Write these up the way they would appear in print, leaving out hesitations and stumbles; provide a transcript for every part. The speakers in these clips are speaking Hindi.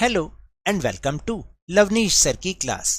Hello and welcome to Lavnish Sir की class.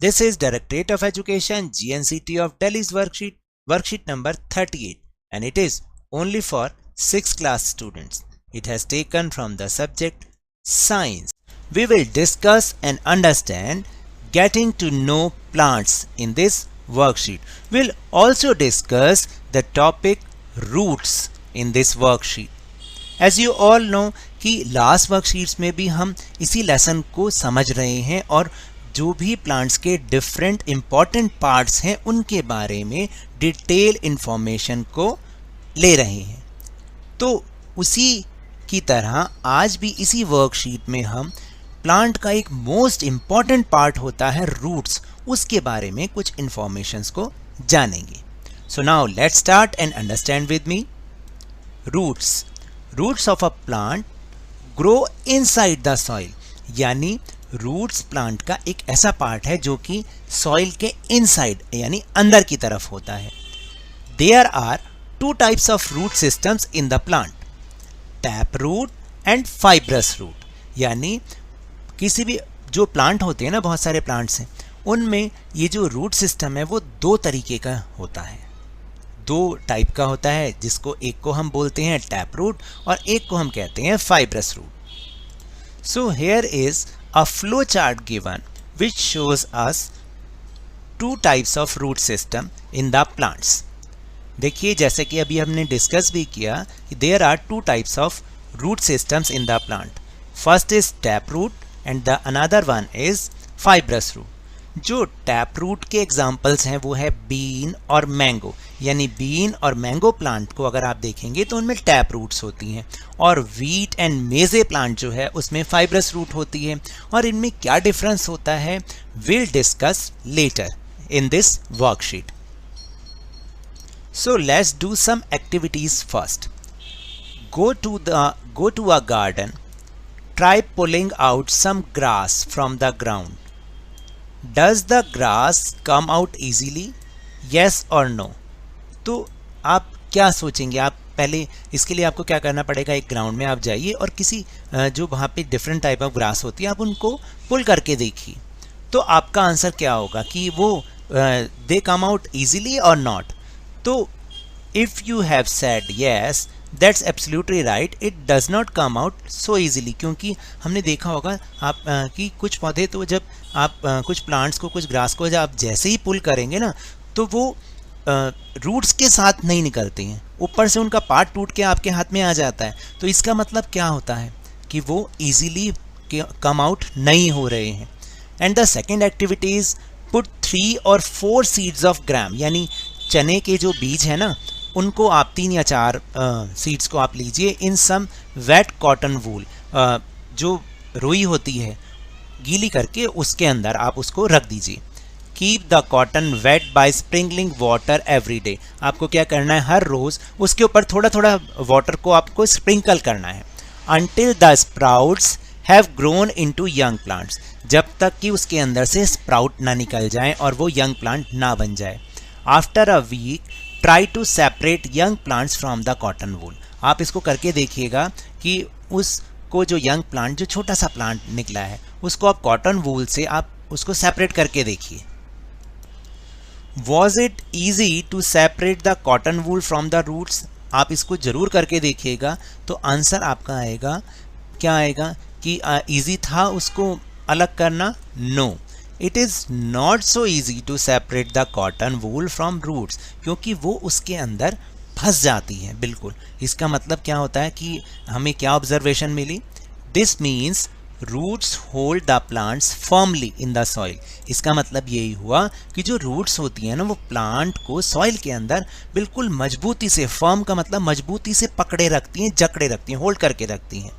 This is Directorate of Education GNCT of Delhi's worksheet number 38 and it is only for 6th class students. It has taken from the subject Science. We will discuss and understand getting to know plants in this worksheet. We'll also discuss the topic roots in this worksheet. As you all know कि लास्ट वर्कशीट्स में भी हम इसी लेसन को समझ रहे हैं और जो भी प्लांट्स के डिफरेंट इम्पॉर्टेंट पार्ट्स हैं उनके बारे में डिटेल इंफॉर्मेशन को ले रहे हैं। तो उसी की तरह आज भी इसी वर्कशीट में हम प्लांट का एक मोस्ट इम्पॉर्टेंट पार्ट होता है रूट्स, उसके बारे में कुछ इंफॉर्मेशंस को जानेंगे। So now let's start and understand with me. Roots of a plant grow inside the soil, यानी रूट्स प्लांट का एक ऐसा पार्ट है जो कि सॉइल के इनसाइड यानी अंदर की तरफ होता है। There are two types of root systems in the plant, tap root and fibrous root. यानी किसी भी जो प्लांट होते हैं ना, बहुत सारे प्लांट्स हैं, उनमें ये जो रूट सिस्टम है वो दो तरीके का होता है, दो टाइप का होता है, जिसको एक को हम बोलते हैं टैप रूट और एक को हम कहते हैं fibrous root. So here is a flow chart given which shows us two types of root system in the plants. देखिए, जैसे कि अभी हमने डिस्कस भी किया कि there are two types of root systems in the plant. First is tap root and the another one is fibrous root. जो टैप रूट के एग्जाम्पल्स हैं वो है बीन और मैंगो, यानी बीन और मैंगो प्लांट को अगर आप देखेंगे तो उनमें टैप रूट्स होती हैं, और वीट एंड मेजे प्लांट जो है उसमें फाइब्रस रूट होती है। और इनमें क्या डिफरेंस होता है will discuss later in this worksheet. So let's do some activities first. go to a garden, try pulling out some grass from the ground. Does the grass come out easily? Yes or no? तो आप क्या सोचेंगे? आप पहले इसके लिए आपको क्या करना पड़ेगा, एक ग्राउंड में आप जाइए और किसी जो वहाँ पे डिफरेंट टाइप ऑफ ग्रास होती है आप उनको पुल करके देखिए। तो आपका आंसर क्या होगा कि वो दे कम आउट ईजिली और नॉट। तो if you have said yes, that's absolutely right, it does not come out so easily. क्योंकि हमने देखा होगा आप कि कुछ पौधे तो जब आप कुछ प्लांट्स को, कुछ ग्रास को जब आप जैसे ही पुल करेंगे ना, तो वो रूट्स के साथ नहीं निकलते हैं, ऊपर से उनका पार्ट टूट के आपके हाथ में आ जाता है। तो इसका मतलब क्या होता है कि वो ईजिली कम आउट नहीं हो रहे हैं। And the second activity is put 3 or 4 seeds of gram, यानी चने के जो बीज है ना, उनको आप 3 या 4 सीड्स को आप लीजिए इन सम वेट कॉटन वूल, जो रुई होती है गीली करके उसके अंदर आप उसको रख दीजिए। Keep the cotton weight by sprinkling water every day. आपको क्या करना है, हर रोज़ उसके ऊपर थोड़ा थोड़ा वाटर को आपको स्प्रिंकल करना है। Until the sprouts have grown into young plants, जब तक कि उसके अंदर से स्प्राउट ना निकल जाए और वो यंग प्लांट ना बन जाए। After a week try to separate young plants from the cotton wool. आप इसको करके देखिएगा कि उसको जो यंग प्लांट, जो छोटा सा प्लांट निकला है, उसको आप कॉटन वूल से आप उसको सेपरेट करके देखिए। Was it easy to separate the cotton wool from the roots? आप इसको जरूर करके देखिएगा तो आंसर आपका आएगा, क्या आएगा कि ईजी था उसको अलग करना? No, it is not so easy to separate the cotton wool from roots, क्योंकि वो उसके अंदर फंस जाती है बिल्कुल। इसका मतलब क्या होता है कि हमें क्या ऑब्जर्वेशन मिली? This means roots hold the plants firmly in the soil. इसका मतलब यही हुआ कि जो रूट्स होती हैं ना, वो प्लांट को सॉइल के अंदर बिल्कुल मजबूती से, फर्म का मतलब मजबूती से पकड़े रखती हैं, जकड़े रखती हैं, होल्ड करके रखती हैं।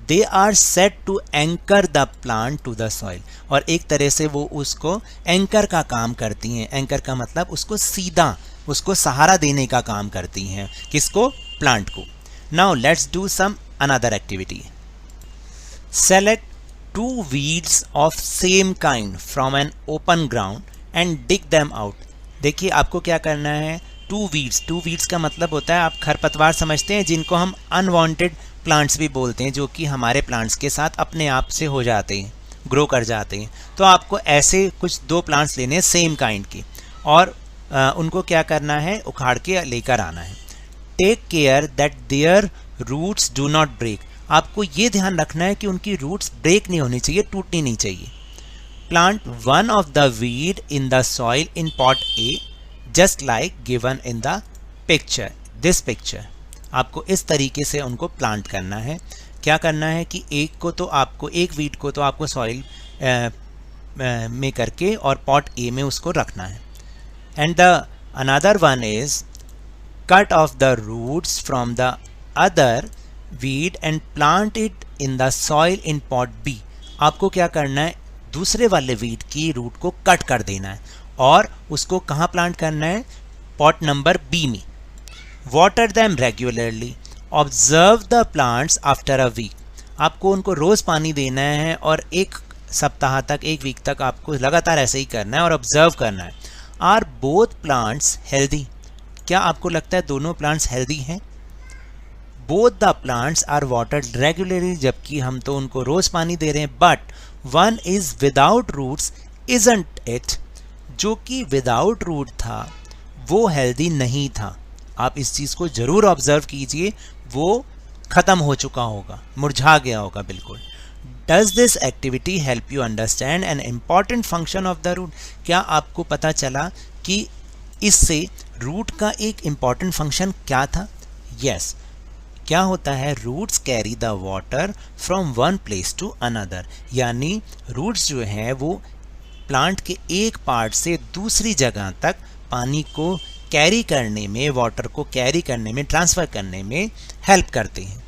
They are set to anchor the plant to the soil, और एक तरह से वो उसको एंकर का काम करती हैं। एंकर का मतलब उसको सीधा, उसको सहारा देने का काम करती हैं। किसको? प्लांट को। Now let's do some another activity. Select 2 weeds of same kind from an open ground and dig them out। देखिए, आपको क्या करना है, 2 weeds का मतलब होता है, आप खरपतवार समझते हैं जिनको हम अनवांटेड प्लांट्स भी बोलते हैं, जो कि हमारे प्लांट्स के साथ अपने आप से हो जाते हैं, ग्रो कर जाते हैं। तो आपको ऐसे कुछ 2 प्लांट्स लेने हैं सेम काइंड के, और उनको क्या करना है, उखाड़ के लेकर आना है। Take care that their roots do not break. आपको ये ध्यान रखना है कि उनकी रूट्स ब्रेक नहीं होनी चाहिए, टूटनी नहीं चाहिए। Plant one of the weed in the soil in pot A just like given in the picture, this picture. आपको इस तरीके से उनको प्लांट करना है। क्या करना है कि एक वीड को तो आपको सॉइल में करके और पॉट ए में उसको रखना है। And the another one is cut off the roots from the other weed and plant it in the soil in pot B. आपको क्या करना है, दूसरे वाले वीड की रूट को कट कर देना है और उसको कहाँ प्लांट करना है, पॉट नंबर बी में। Water them regularly, observe the plants after a week. आपको उनको रोज़ पानी देना है और 1 सप्ताह तक, 1 वीक तक आपको लगातार ऐसे ही करना है और ऑब्जर्व करना है। Are both plants healthy? क्या आपको लगता है दोनों प्लांट्स हेल्दी हैं? Both the plants are watered regularly, जबकि हम तो उनको रोज़ पानी दे रहे हैं। But one is without roots isn't it? जो कि विदाउट रूट था वो हेल्दी नहीं था। आप इस चीज़ को ज़रूर ऑब्जर्व कीजिए, वो ख़त्म हो चुका होगा, मुरझा गया होगा बिल्कुल। Does this activity help you understand an important function of the root? क्या आपको पता चला कि इससे रूट का एक इम्पॉर्टेंट फंक्शन क्या था? यस, क्या होता है, roots carry the water from one place to another. यानी रूट्स जो हैं वो प्लांट के एक पार्ट से दूसरी जगह तक पानी को कैरी करने में, वाटर को कैरी करने में, ट्रांसफ़र करने में हेल्प करते हैं।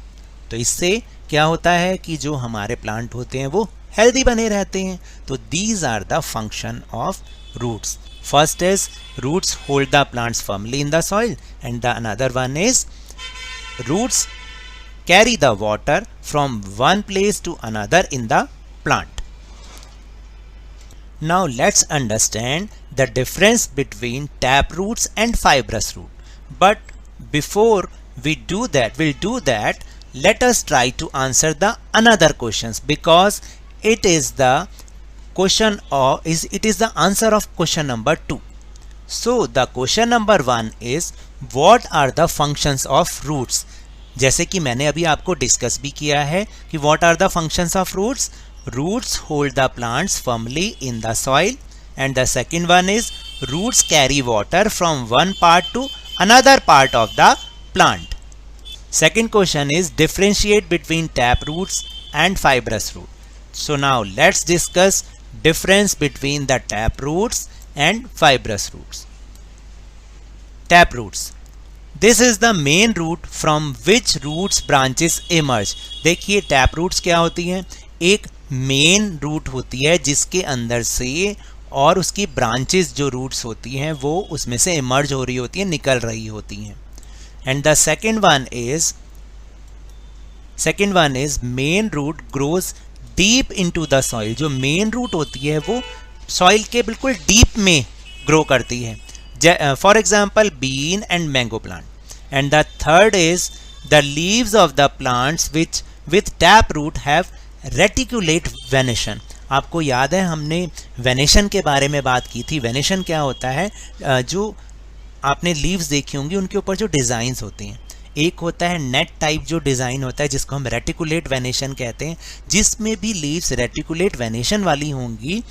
तो इससे क्या होता है कि जो हमारे प्लांट होते हैं वो हेल्दी बने रहते हैं। तो these are the function of roots. First is roots hold the plants firmly in the soil and the another one is roots carry the water from one place to another in the plant. Now let's understand the difference between tap roots and fibrous root. But before we'll do that, let us try to answer the another questions, because it is the answer of question number 2. So the question number 1 is, what are the functions of roots? जैसे कि मैंने अभी आपको डिस्कस भी किया है कि what are the functions of roots? Roots hold the plants firmly in the soil, and the second one is roots carry water from one part to another part of the plant. Second question is, differentiate between tap roots and fibrous root. So now let's discuss difference between the tap roots and fibrous roots. Tap roots. This is the main root from which roots branches emerge. देखिए टैप रूट्स क्या होती हैं, एक मेन रूट होती है जिसके अंदर से और उसकी ब्रांचेस जो रूट्स होती हैं वो उसमें से इमर्ज हो रही होती हैं, निकल रही होती हैं। And the second one is main root grows deep into the soil. जो मेन रूट होती है वो सॉइल के बिल्कुल डीप में ग्रो करती है, for example bean and mango plant. And the third is the leaves of the plants which with tap root have reticulate venation. आपको याद है हमने वेनेशन के बारे में बात की थी। वेनेशन क्या होता है, जो आपने लीव्स देखी होंगी उनके ऊपर जो डिज़ाइंस होते हैं, एक होता है नेट टाइप जो डिज़ाइन होता है जिसको हम रेटिकुलेट वेनेशन कहते हैं। जिसमें भी लीव्स रेटिकुलेट वेनेशन वाली होंगी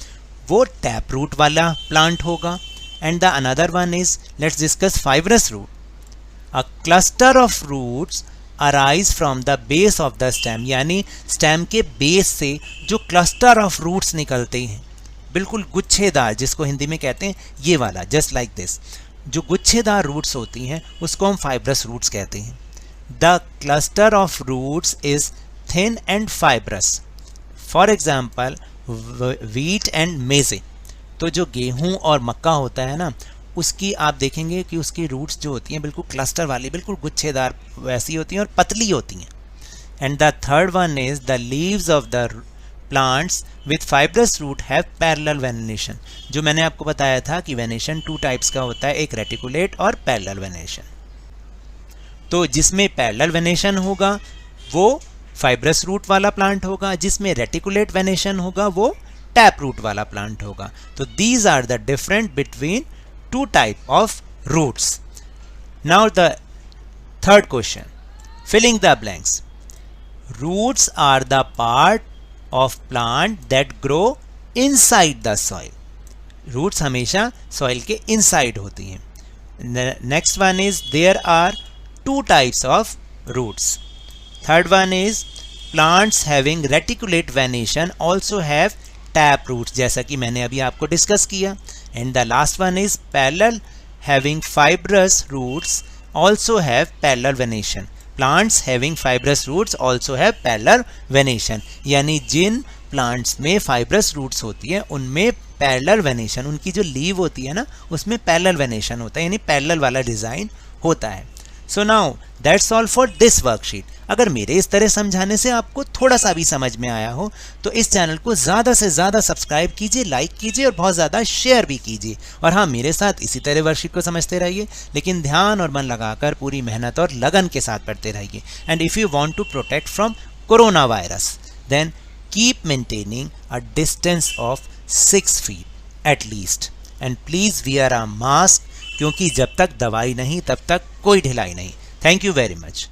वो टैप रूट वाला प्लांट होगा। And the another one is, let's discuss fibrous root. A cluster of roots arise from the base of the stem, यानी स्टेम के बेस से जो क्लस्टर ऑफ रूट्स निकलते हैं, बिल्कुल गुच्छेदार, जिसको हिंदी में कहते हैं ये वाला, जस्ट लाइक दिस, जो गुच्छेदार रूट्स होती हैं उसको हम फाइब्रस रूट्स कहते हैं। The cluster of roots is thin and fibrous, for example wheat and maize. तो जो गेहूं और मक्का होता है ना, उसकी आप देखेंगे कि उसकी रूट्स जो होती हैं बिल्कुल क्लस्टर वाली, बिल्कुल गुच्छेदार वैसी होती हैं और पतली होती हैं। And the third one is the leaves of the plants with fibrous root have parallel venation. जो मैंने आपको बताया था कि वेनेशन 2 टाइप्स का होता है, एक रेटिकुलेट और पैरेलल वेनेशन। तो जिसमें पैरेलल वेनेशन होगा वो फाइब्रस रूट वाला प्लांट होगा, जिसमें रेटिकुलेट वेनेशन होगा वो टैप रूट वाला प्लांट होगा। तो these are the different between two type of roots. Now the third question, filling the blanks. Roots are the part of plant that grow inside the soil. Roots हमेशा सॉइल के इनसाइड होती हैं। Next one is there are two types of roots. Third one is plants having reticulate venation also have tap roots, जैसा कि मैंने अभी आपको डिस्कस किया। And the last one is parallel having fibrous roots also have parallel venation. Plants having fibrous roots also have parallel venation, यानी जिन प्लांट्स में फाइब्रस रूट्स होती है उनमें पैरेलल वेनेशन, उनकी जो लीव होती है ना उसमें पैरेलल वेनेशन होता है, यानी पैरेलल वाला डिज़ाइन होता है। So now that's all for this worksheet. अगर मेरे इस तरह समझाने से आपको थोड़ा सा भी समझ में आया हो तो इस चैनल को ज़्यादा से ज़्यादा सब्सक्राइब कीजिए, लाइक कीजिए और बहुत ज़्यादा शेयर भी कीजिए। और हाँ, मेरे साथ इसी तरह वर्कशीट को समझते रहिए, लेकिन ध्यान और मन लगाकर पूरी मेहनत और लगन के साथ पढ़ते रहिए। And if you want to protect from corona virus then keep maintaining a distance of 6 feet at least and please wear a mask, क्योंकि जब तक दवाई नहीं तब तक कोई ढिलाई नहीं। Thank you very much.